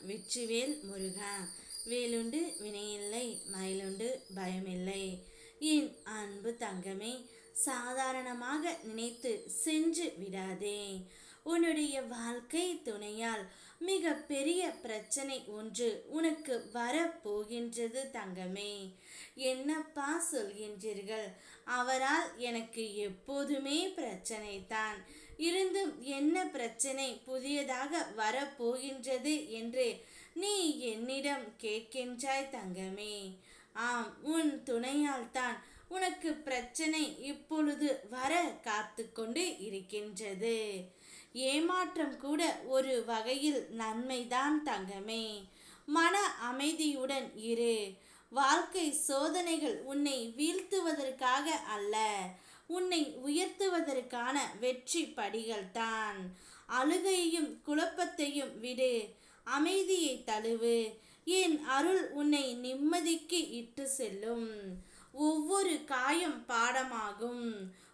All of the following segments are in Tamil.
வெற்றிவேல் முருகா. வேலுண்டு வினையில்லை, மயிலுண்டு பயமில்லை. என் அன்பு தங்கமே, சாதாரணமாக நினைத்து சென்று விடாதே. உன்னுடைய வாழ்க்கை துணையால் மிக பெரிய பிரச்சனை ஒன்று உனக்கு வரப்போகின்றது தங்கமே. என்னப்பா சொல்கின்றீர்கள்? அவரால் எனக்கு எப்போதுமே பிரச்சனை தான். இருந்தும் என்ன பிரச்சனை புதியதாக வரப்போகின்றது என்று நீ என்னிடம் கேட்கின்றாய் தங்கமே. ஆம், உன் துணையால் தான் உனக்கு பிரச்சனை இப்பொழுது வர காத்து கொண்டு இருக்கின்றது. ஏமாற்றம் கூட ஒரு வகையில் நன்மைதான் தங்கமே. மன அமைதியுடன் இரு. வாழ்க்கை சோதனைகள் உன்னை வீழ்த்துவதற்காக அல்ல, உன்னை உயர்த்துவதற்கான வெற்றி படிகள் தான். அழுகையையும் குழப்பத்தையும் விடு, அமைதியை தழுவு. என் அருள் உன்னை நிம்மதிக்கு இட்டு செல்லும். ஒவ்வொரு காயம் பாடமாகும்,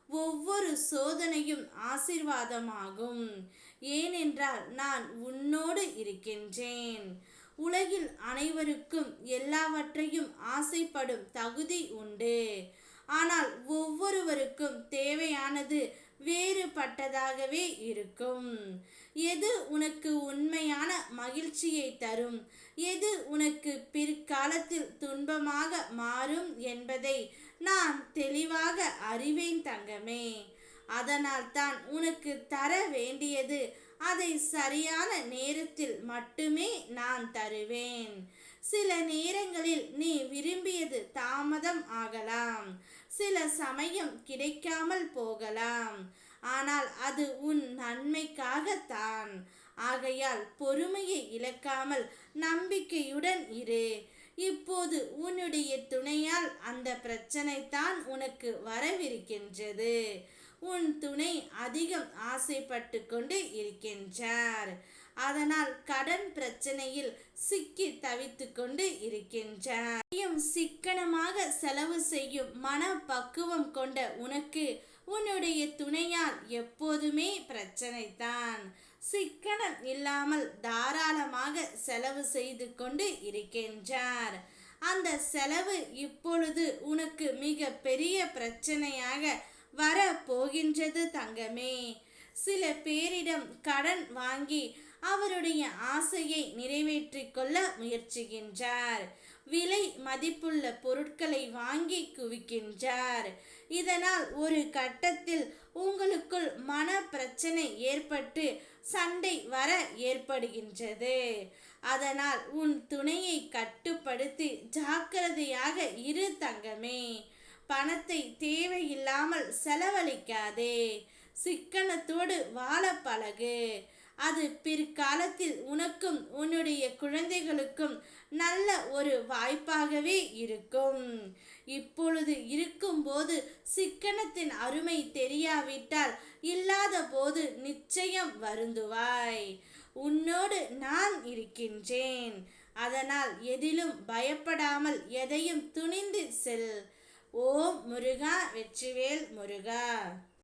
ஒவ்வொரு சோதனையும் ஆசீர்வாதமாகும். ஏனென்றால் நான் உன்னோடு இருக்கின்றேன். உலகில் அனைவருக்கும் எல்லாவற்றையும் ஆசைப்படும் தகுதி உண்டு. ஆனால் ஒவ்வொருவருக்கும் தேவையானது வேறுபட்டதாகவே இருக்கும். எது உனக்கு உண்மையான மகிழ்ச்சியை தரும், எது உனக்கு பிற்காலத்தில் துன்பமாக மாறும் என்பதை நான் தெளிவாக அறிவேன் தங்கமே. அதனால் தான் உனக்கு தர வேண்டியது அதை சரியான நேரத்தில் மட்டுமே நான் தருவேன். சில நேரங்களில் நீ விரும்பியது தாமதம் ஆகலாம், சில சமயம் கிடைக்காமல் போகலாம். ஆனால் அது உன் நன்மைக்காகத்தான். ஆகையால் பொறுமையை இழக்காமல் நம்பிக்கையுடன் இரு. இப்போது உன்னுடைய துணையால் அந்த பிரச்சனை தான் உனக்கு வரவிருக்கின்றது. உன் துணை அதிகம் ஆசைப்பட்டு கொண்டு இருக்கின்றார். அதனால் கடன் பிரச்சனையில் சிக்கி தவித்து கொண்டு இருக்கின்றார். சிக்கனமாக செலவு செய்யும் மன பக்குவம் கொண்ட உனக்கு உன்னுடைய துணையால் எப்போதுமே பிரச்சனை தான். சிக்கனம் இல்லாமல் தாராளமாக செலவு செய்து கொண்டு இருக்கின்றார். அந்த செலவு இப்பொழுது உனக்கு மிக பெரிய பிரச்சனையாக வர போகின்றது தங்கமே. சில பேரிடம் கடன் வாங்கி அவருடைய ஆசையை நிறைவேற்றிக் கொள்ள முயற்சிக்கின்றார். விலை மதிப்புள்ள பொருட்களை வாங்கி குவிக்கின்றார். இதனால் ஒரு கட்டத்தில் உங்களுக்குள் மன பிரச்சனை ஏற்பட்டு சண்டை வர ஏற்படுகின்றது. அதனால் உன் துணையை கட்டுப்படுத்தி ஜாக்கிரதையாக இரு தங்கமே. பணத்தை தேவையில்லாமல் செலவழிக்காதே. சிக்கனத்தோடு வாழ பழகு. அது பிற்காலத்தில் உனக்கும் உன்னுடைய குழந்தைகளுக்கும் நல்ல ஒரு வாய்ப்பாகவே இருக்கும். இப்பொழுது இருக்கும்போது சிக்கனத்தின் அருமை தெரியாவிட்டால் இல்லாத போது நிச்சயம் வருந்துவாய். உன்னோடு நான் இருக்கின்றேன். அதனால் எதிலும் பயப்படாமல் எதையும் துணிந்து செல். ஓம் முருகா. வெற்றிவேல் முருகா.